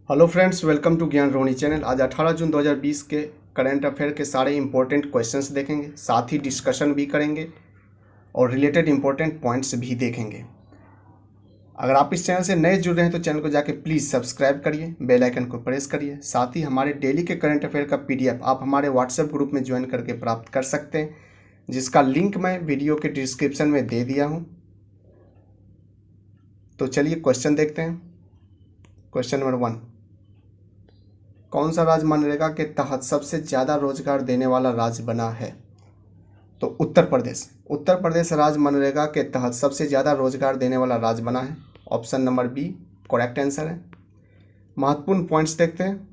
Hello friends, welcome to ज्ञान Rohini channel. आज 18 जून 2020 के करंट अफेयर के सारे इंपॉर्टेंट क्वेश्चंस देखेंगे, साथ ही डिस्कशन भी करेंगे और रिलेटेड इंपॉर्टेंट पॉइंट्स भी देखेंगे। अगर आप इस चैनल से नए जुड़ रहे हैं तो चैनल को जाके प्लीज़ सब्सक्राइब करिए, बेल आइकन को प्रेस करिए। साथ ही हमारे डेली के करंट अफेयर का PDF आप हमारे व्हाट्सएप ग्रुप में ज्वाइन करके प्राप्त कर सकते हैं, जिसका लिंक मैं वीडियो के डिस्क्रिप्शन में दे दिया हूँ। तो चलिए क्वेश्चन देखते हैं। क्वेश्चन नंबर 1, कौन सा राज्य मनरेगा के तहत सबसे ज़्यादा रोजगार देने वाला राज्य बना है? तो उत्तर प्रदेश। उत्तर प्रदेश राज्य मनरेगा के तहत सबसे ज़्यादा रोजगार देने वाला राज्य बना है। Option number B correct answer है। महत्वपूर्ण पॉइंट्स देखते हैं।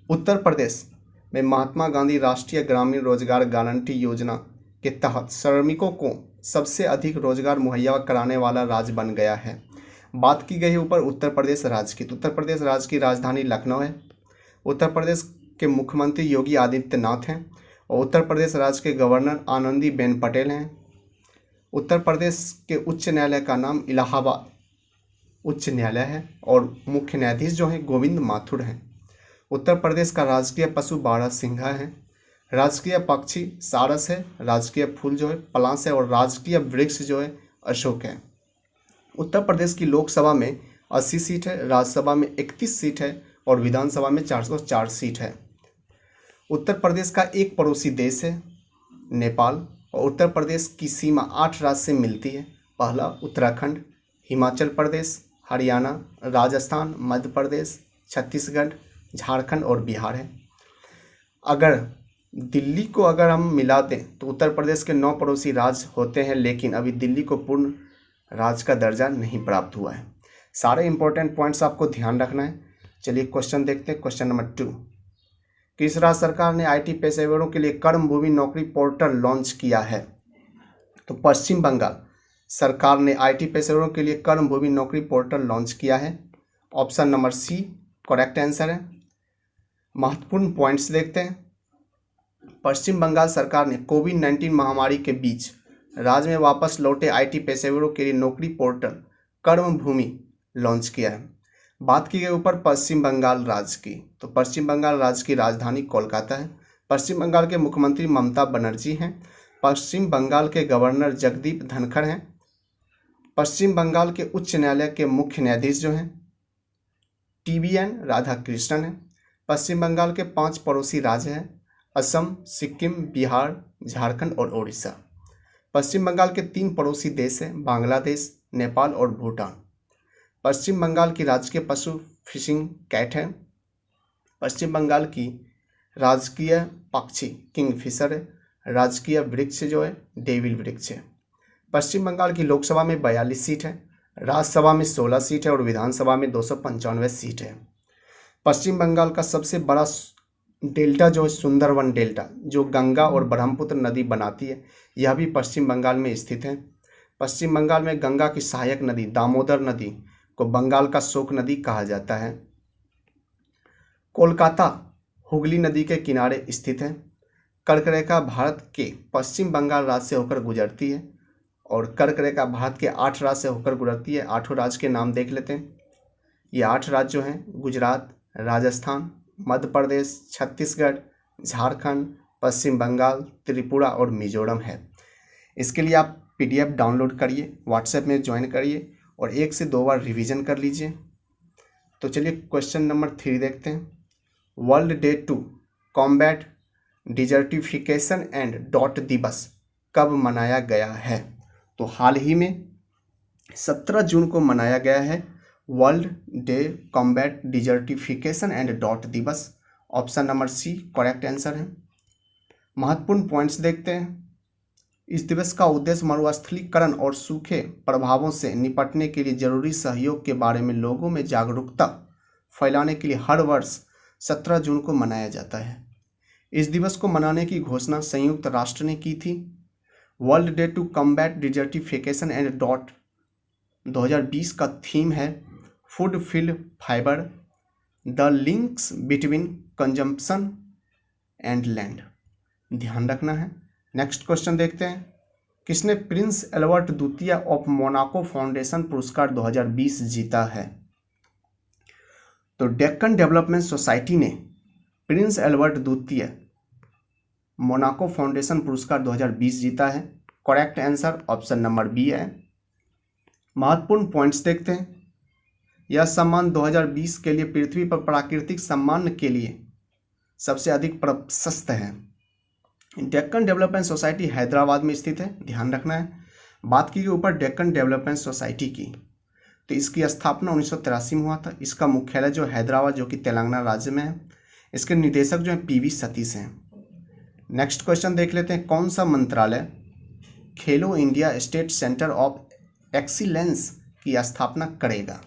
उत्तर प्रदेश में महात्मा गांधी राष्ट्रीय ग्रामीण रोजगार गारंटी योजना के तहत श्रमिकों को सबसे अधिक रोजगार मुहैया कराने वाला राज्य बन गया है। बात की गई है ऊपर उत्तर प्रदेश राज्य की, तो उत्तर प्रदेश राज्य की राजधानी लखनऊ है। उत्तर प्रदेश के मुख्यमंत्री योगी आदित्यनाथ हैं और उत्तर प्रदेश राज्य के गवर्नर आनंदीबेन पटेल हैं। उत्तर प्रदेश के उच्च न्यायालय का नाम इलाहाबाद उच्च न्यायालय है और मुख्य न्यायाधीश जो हैं गोविंद माथुर हैं। उत्तर प्रदेश का राजकीय पशु बारहसिंघा है। राजकीय पक्षी सारस है। राजकीय फूल जो है पलाश है और राजकीय वृक्ष जो है अशोक है। उत्तर प्रदेश की लोकसभा में 80 सीट है, राज्यसभा में 31 सीट है और विधानसभा में 404 सीट है। उत्तर प्रदेश का एक पड़ोसी देश है नेपाल और उत्तर प्रदेश की सीमा 8 राज्य से मिलती है। पहला उत्तराखंड, हिमाचल प्रदेश, हरियाणा, राजस्थान, मध्य प्रदेश, छत्तीसगढ़, झारखंड और बिहार है। अगर दिल्ली को हम मिला दें तो उत्तर प्रदेश के 9 पड़ोसी राज्य होते हैं, लेकिन अभी दिल्ली को पूर्ण राज्य का दर्जा नहीं प्राप्त हुआ है। सारे इंपॉर्टेंट पॉइंट्स आपको ध्यान रखना है। चलिए क्वेश्चन देखते हैं। क्वेश्चन नंबर 2, किस राज्य सरकार ने IT पेशेवरों के लिए कर्मभूमि नौकरी पोर्टल लॉन्च किया है? तो पश्चिम बंगाल सरकार ने IT पेशेवरों के लिए कर्मभूमि नौकरी पोर्टल लॉन्च किया है। Option number C correct answer है। महत्वपूर्ण पॉइंट्स देखते हैं। पश्चिम बंगाल सरकार ने कोविड-19 महामारी के बीच राज्य में वापस लौटे IT पेशेवरों के लिए नौकरी पोर्टल कर्मभूमि लॉन्च किया है। बात की गई ऊपर पश्चिम बंगाल राज्य की, तो पश्चिम बंगाल राज्य की राजधानी कोलकाता है। पश्चिम बंगाल के मुख्यमंत्री ममता बनर्जी हैं। पश्चिम बंगाल के गवर्नर जगदीप धनखड़ हैं। पश्चिम बंगाल के उच्च न्यायालय के मुख्य न्यायाधीश जो हैं TBN राधाकृष्णन हैं। पश्चिम बंगाल के 5 पड़ोसी राज्य हैं असम, सिक्किम, बिहार, झारखंड और ओडिशा। पश्चिम बंगाल के 3 पड़ोसी देश हैं बांग्लादेश, नेपाल और भूटान। पश्चिम बंगाल की राजकीय पशु फिशिंग कैट है। पश्चिम बंगाल की राजकीय पक्षी किंगफिशर है। राजकीय वृक्ष जो है डेविल वृक्ष है। पश्चिम बंगाल की लोकसभा में 42 सीट है, राज्यसभा में 16 सीट है और विधानसभा में 295 सीट है। पश्चिम बंगाल का सबसे बड़ा डेल्टा जो है सुंदरवन डेल्टा, जो गंगा और ब्रह्मपुत्र नदी बनाती है, यह भी पश्चिम बंगाल में स्थित है। पश्चिम बंगाल में गंगा की सहायक नदी दामोदर नदी को बंगाल का शोक नदी कहा जाता है। कोलकाता हुगली नदी के किनारे स्थित है। कर्क रेखा भारत के पश्चिम बंगाल राज्य से होकर गुजरती है और कर्क रेखा भारत के 8 राज्य से होकर गुजरती है। 8 राज्य के नाम देख लेते हैं। ये 8 राज्य जो हैं गुजरात, राजस्थान, मध्य प्रदेश, छत्तीसगढ़, झारखंड, पश्चिम बंगाल, त्रिपुरा और मिजोरम है। इसके लिए आप PDF डाउनलोड करिए, व्हाट्सएप में ज्वाइन करिए और 1 से 2 बार रिवीजन कर लीजिए। तो चलिए क्वेश्चन नंबर 3 देखते हैं। World day to combat desertification and डॉट दिवस कब मनाया गया है? तो हाल ही में 17 जून को मनाया गया है world day combat desertification and डॉट दिवस। Option number C correct answer है। महत्वपूर्ण पॉइंट्स देखते हैं। इस दिवस का उद्देश्य मरुस्थलीकरण और सूखे प्रभावों से निपटने के लिए जरूरी सहयोग के बारे में लोगों में जागरूकता फैलाने के लिए हर वर्ष 17 जून को मनाया जाता है। इस दिवस को मनाने की घोषणा संयुक्त राष्ट्र ने की थी। World day to combat desertification and डॉट 2020 का थीम है food field fibre the links between consumption and land. ध्यान रखना है। नेक्स्ट क्वेश्चन देखते हैं। किसने प्रिंस एल्बर्ट द्वितीय ऑफ मोनाको फाउंडेशन पुरस्कार 2020 जीता है? तो डेक्कन डेवलपमेंट सोसाइटी ने प्रिंस एल्बर्ट द्वितीय मोनाको फाउंडेशन पुरस्कार 2020 जीता है। Correct answer option number B है। महत्वपूर्ण पॉइंट्स देखते हैं। यह सम्मान 2020 के लिए पृथ्वी पर प्राकृतिक सम्मान के लिए सबसे अधिक प्रशस्त है। डेक्कन डेवलपमेंट सोसाइटी हैदराबाद में स्थित है, ध्यान रखना है। बात की गई ऊपर डेक्कन डेवलपमेंट सोसाइटी की, तो इसकी स्थापना 1983 में हुआ था। इसका मुख्यालय जो हैदराबाद जो कि तेलंगाना राज्य में है। इसके निदेशक जो है पीवी सतीश हैं। नेक्स्ट क्वेश्चन देख लेते हैं। कौन सा मंत्रालय खेलो India state centre of excellence की स्थापना करेगा?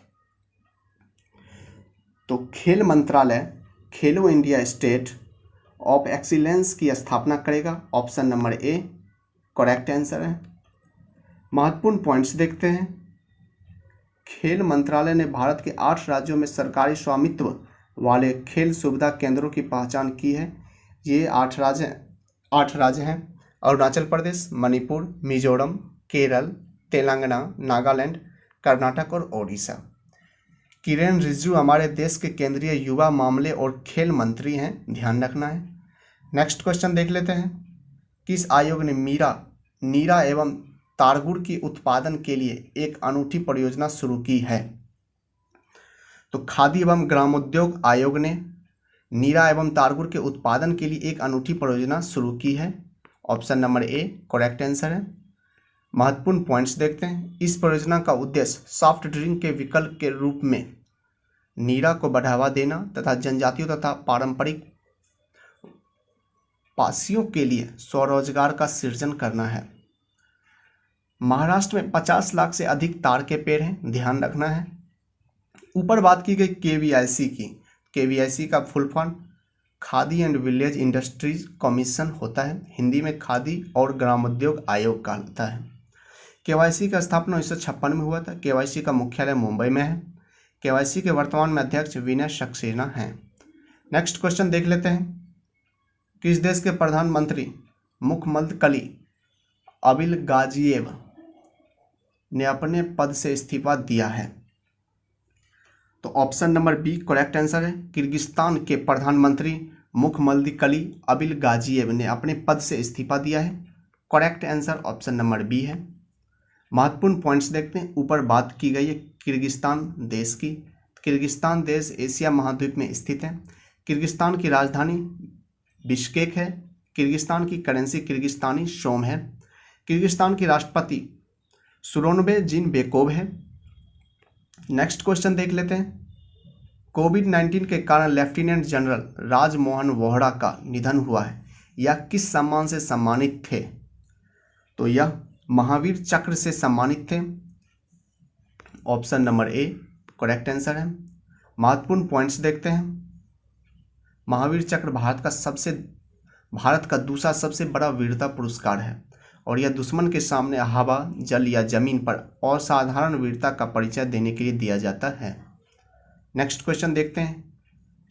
तो खेल मंत्रालय खेलो इंडिया स्टेट ऑफ एक्सीलेंस की स्थापना करेगा। Option number A correct answer है। महत्वपूर्ण पॉइंट्स देखते हैं। खेल मंत्रालय ने भारत के 8 राज्यों में सरकारी स्वामित्व वाले खेल सुविधा केंद्रों की पहचान की है। ये 8 राज्य हैं अरुणाचल प्रदेश, मणिपुर, मिजोरम, केरल, तेलंगाना, नागालैंड, कर्नाटक और ओडिशा। किरेन रिजिजू हमारे देश के केंद्रीय युवा मामले और खेल मंत्री हैं, ध्यान रखना है। नेक्स्ट क्वेश्चन देख लेते हैं। किस आयोग ने नीरा एवं तारगुड़ की उत्पादन के लिए एक अनूठी परियोजना शुरू की है? तो खादी एवं ग्रामोद्योग आयोग ने नीरा एवं तारगुड़ के उत्पादन के लिए एक अनूठी परियोजना शुरू की है। Option number A correct answer है। महत्वपूर्ण पॉइंट्स देखते हैं। इस परियोजना का उद्देश्य सॉफ्ट ड्रिंक के विकल्प के रूप में नीरा को बढ़ावा देना तथा जनजातियों तथा पारंपरिक पासियों के लिए स्वरोजगार का सृजन करना है। महाराष्ट्र में 50 लाख से अधिक तार के पेड़ हैं, ध्यान रखना है। ऊपर बात की गई केवीआईसी की। केवीआईसी का full form khadi and village industries commission होता है, हिंदी में खादी और ग्रामोद्योग आयोग कहलाता है। केवाईसी का स्थापना 1956 में हुआ था। केवाईसी का मुख्यालय मुंबई में है। केवाईसी के वर्तमान में अध्यक्ष विनय सक्सेना हैं। नेक्स्ट क्वेश्चन देख लेते हैं। किस देश के प्रधानमंत्री मुखम्मदकली अबिल गाजिएव ने अपने पद से इस्तीफा दिया है? तो option number B correct answer है। किर्गिस्तान के प्रधानमंत्री मुखम्मदकली अबिल गाजिएव ने अपने पद से इस्तीफा दिया है। Correct answer option number B है। महत्वपूर्ण पॉइंट्स देखते हैं। ऊपर बात की गई है किर्गिस्तान देश की। किर्गिस्तान देश एशिया महाद्वीप में स्थित है। किर्गिस्तान की राजधानी बिश्केक है। किर्गिस्तान की करेंसी किर्गिस्तानी सोम है। किर्गिस्तान की राष्ट्रपति सूरोनबे जीनबेकोव है। नेक्स्ट क्वेश्चन देख लेते हैं। कोविड-19 के कारण लेफ्टिनेंट जनरल राजमोहन वोहरा का निधन हुआ है। यह किस सम्मान से सम्मानित थे? तो यह महावीर चक्र से सम्मानित थे। Option number A correct answer है। महत्वपूर्ण पॉइंट्स देखते हैं। महावीर चक्र भारत का दूसरा सबसे बड़ा वीरता पुरस्कार है और यह दुश्मन के सामने हवा, जल या जमीन पर असाधारण वीरता का परिचय देने के लिए दिया जाता है। नेक्स्ट क्वेश्चन देखते हैं।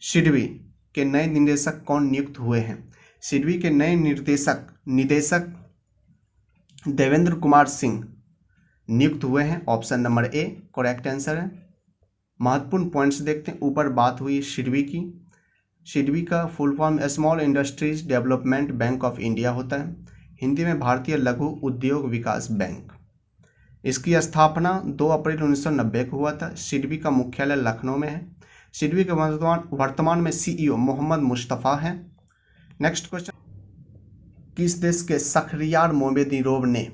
सिडबी के नए निदेशक कौन नियुक्त हुए हैं? सिडबी के नए निदेशक देवेंद्र कुमार सिंह नियुक्त हुए हैं। Option number A correct answer है। महत्वपूर्ण पॉइंट्स देखते हैं। ऊपर बात हुई सिडबी की। सिडबी का full form small industries development bank of India होता है, हिंदी में भारतीय लघु उद्योग विकास बैंक। इसकी स्थापना 2 अप्रैल 1990 को हुआ था। सिडबी का मुख्यालय लखनऊ में है। सिडबी के वर्तमान में सीईओ मोहम्मद मुस्तफ़ा हैं। Next question. किस देश के शखरियार मोहम्मदीरोव ने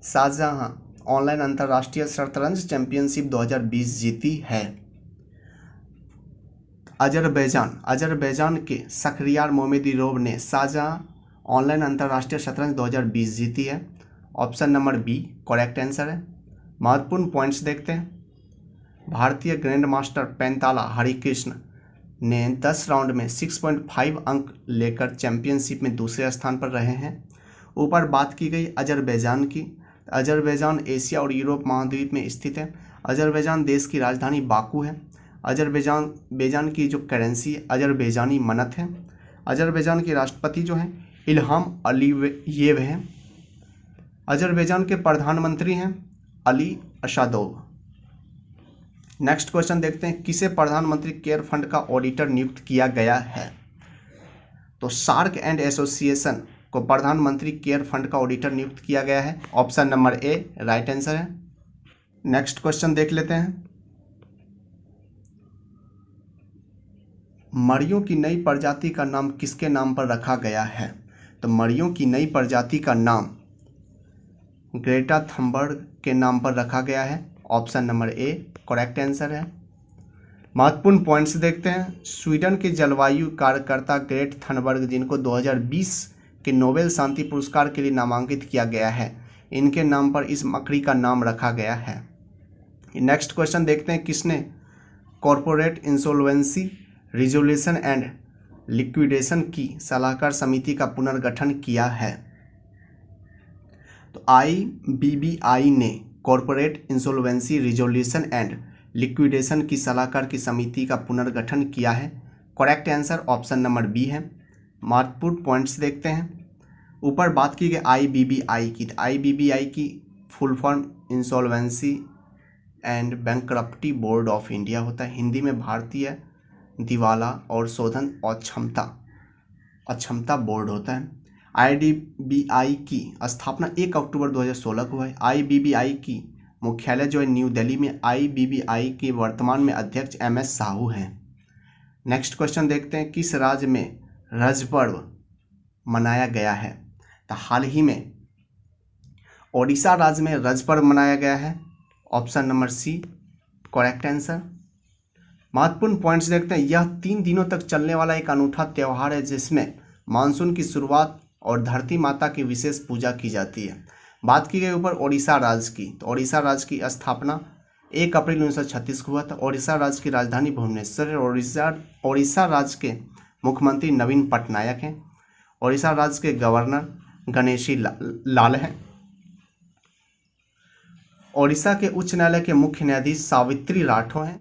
शारजाह ऑनलाइन अंतर्राष्ट्रीय शतरंज चैंपियनशिप 2020 जीती है? अजरबैजान के शखरियार मोहम्मदीरोव ने शारजाह ऑनलाइन अंतर्राष्ट्रीय शतरंज 2020 जीती है। Option number B correct answer है। महत्वपूर्ण पॉइंट्स देखते हैं। भारतीय ग्रैंड मास्टर पैंताला हरिकृष्ण ने 10 राउंड में 6.5 अंक लेकर चैंपियनशिप में दूसरे स्थान पर रहे हैं। ऊपर बात की गई अजरबैजान की। अजरबैजान एशिया और यूरोप महाद्वीप में स्थित है। अजरबैजान देश की राजधानी बाकू है। अजरबैजान की जो करेंसी अजरबैजानी मनत है। अजरबैजान के राष्ट्रपति जो हैं इल्हाम अलीयेव हैं। अजरबैजान के प्रधानमंत्री हैं अली असादोव। नेक्स्ट क्वेश्चन देखते हैं, किसे प्रधानमंत्री केयर फंड का ऑडिटर नियुक्त किया गया है? तो सार्क एंड एसोसिएशन को प्रधानमंत्री केयर फंड का ऑडिटर नियुक्त किया गया है। Option number A right answer है। नेक्स्ट क्वेश्चन देख लेते हैं, मड़ियों की नई प्रजाति का नाम किसके नाम पर रखा गया है? तो मड़ियों की नई प्रजाति का नाम ग्रेटा थनबर्ग के नाम पर रखा गया है। Option number A correct answer है। महत्वपूर्ण पॉइंट्स देखते हैं, स्वीडन के जलवायु कार्यकर्ता ग्रेट थनबर्ग, जिनको 2020 के नोबेल शांति पुरस्कार के लिए नामांकित किया गया है, इनके नाम पर इस मकड़ी का नाम रखा गया है। नेक्स्ट क्वेश्चन देखते हैं, किसने corporate insolvency resolution and liquidation की सलाहकार समिति का पुनर्गठन किया है? तो IBBI ने corporate insolvency resolution and liquidation की सलाहकार की समिति का पुनर्गठन किया है। Correct answer option number B है। महत्वपूर्ण पॉइंट्स देखते हैं, ऊपर बात की गई IBBI की, तो IBBI की full form insolvency and bankruptcy board of India होता है। हिंदी में भारतीय दिवाला और शोधन अक्षमता बोर्ड होता है। IBBI की स्थापना 1 अक्टूबर 2016 को है। IBBI की मुख्यालय जो है न्यू दिल्ली में। IBBI के वर्तमान में अध्यक्ष MS साहू हैं। नेक्स्ट क्वेश्चन देखते हैं, किस राज्य में रज पर्व मनाया गया है? तो हाल ही में ओडिशा राज्य में रज पर्व मनाया गया है। Option number C correct answer. महत्वपूर्ण पॉइंट्स देखते हैं, यह 3 दिनों तक चलने वाला एक अनूठा त्यौहार है जिसमें मानसून की शुरुआत और धरती माता की विशेष पूजा की जाती है। बात की गई ऊपर ओडिशा राज्य की, तो ओडिशा राज्य की स्थापना 1 अप्रैल 1936 को हुआ था। ओडिशा राज्य की राजधानी भुवनेश्वर है। ओडिशा राज्य के मुख्यमंत्री नवीन पटनायक हैं। ओडिशा राज्य के गवर्नर गणेशी लाल हैं। ओडिशा के उच्च न्यायालय के मुख्य न्यायाधीश सावित्री राठौर हैं।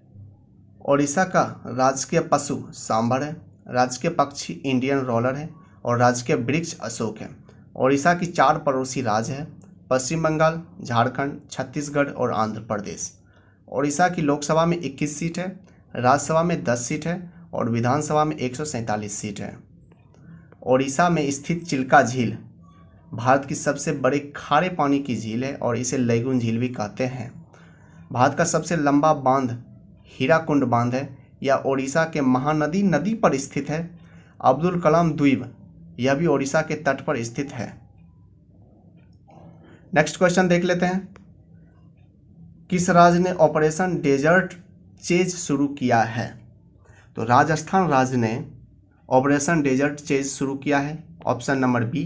ओडिशा का राजकीय पशु सांभर है। राजकीय पक्षी इंडियन रोलर है और राजकीय वृक्ष अशोक है। ओडिशा की 4 पड़ोसी राज्य है, पश्चिम बंगाल, झारखंड, छत्तीसगढ़ और आंध्र प्रदेश। ओडिशा की लोकसभा में 21 सीट है, राज्यसभा में 10 सीट है और विधानसभा में 147 सीट है। ओडिशा में स्थित चिल्का झील भारत की सबसे बड़ी खारे पानी की झील है और इसे लैगून झील भी कहते हैं। भारत का सबसे लंबा बांध हीराकुंड बांध है। यह ओडिशा के महानदी नदी पर स्थित है। अब्दुल कलाम द्वीप यह भी ओडिशा के तट पर स्थित है। नेक्स्ट क्वेश्चन देख लेते हैं, किस राज्य ने ऑपरेशन डेजर्ट चेज शुरू किया है? तो राजस्थान राज्य ने ऑपरेशन डेजर्ट चेज शुरू किया है। Option number B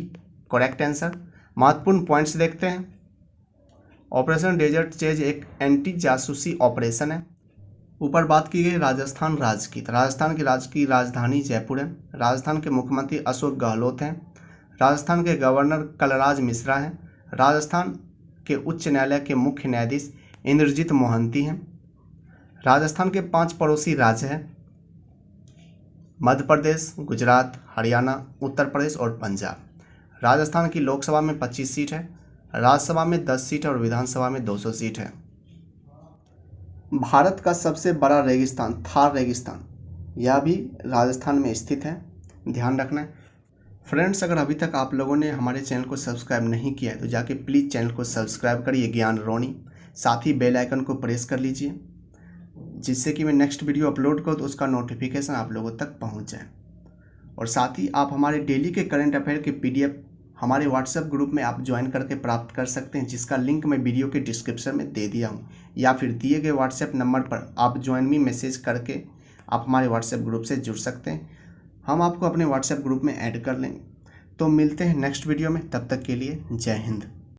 correct answer. महत्वपूर्ण पॉइंट्स देखते हैं, ऑपरेशन डेजर्ट चेज एक एंटी जासूसी ऑपरेशन है। ऊपर बात की गई राजस्थान राज्य की, तो राजस्थान के राज्य की राजधानी जयपुर है। राजस्थान के मुख्यमंत्री अशोक गहलोत हैं। राजस्थान के गवर्नर कलराज मिश्रा हैं। राजस्थान के उच्च न्यायालय के मुख्य न्यायाधीश इंद्रजीत मोहंती हैं। राजस्थान के 5 पड़ोसी राज्य हैं, मध्य प्रदेश, गुजरात, हरियाणा, उत्तर प्रदेश और पंजाब। राजस्थान की लोकसभा में 25 सीट है, राज्यसभा में 10 सीट है और विधानसभा में 200 सीट है। भारत का सबसे बड़ा रेगिस्तान थार रेगिस्तान, यह भी राजस्थान में स्थित है, ध्यान रखना है। फ्रेंड्स, अगर अभी तक आप लोगों ने हमारे चैनल को सब्सक्राइब नहीं किया है तो जाके प्लीज़ चैनल को सब्सक्राइब करिए ज्ञान रोनी, साथ ही बेल आइकन को प्रेस कर लीजिए जिससे कि मैं नेक्स्ट वीडियो अपलोड करूँ तो उसका नोटिफिकेशन आप लोगों तक पहुँच जाए। और साथ ही आप हमारे डेली के करंट अफेयर के PDF हमारे व्हाट्सएप ग्रुप में आप ज्वाइन करके प्राप्त कर सकते हैं, जिसका लिंक मैं वीडियो के डिस्क्रिप्शन में दे दिया हूं, या फिर दिए गए व्हाट्सएप नंबर पर आप ज्वाइन मी मैसेज करके आप हमारे व्हाट्सएप ग्रुप से जुड़ सकते हैं। हम आपको अपने व्हाट्सएप ग्रुप में ऐड कर लेंगे। तो मिलते हैं नेक्स्ट वीडियो में, तब तक के लिए जय हिंद।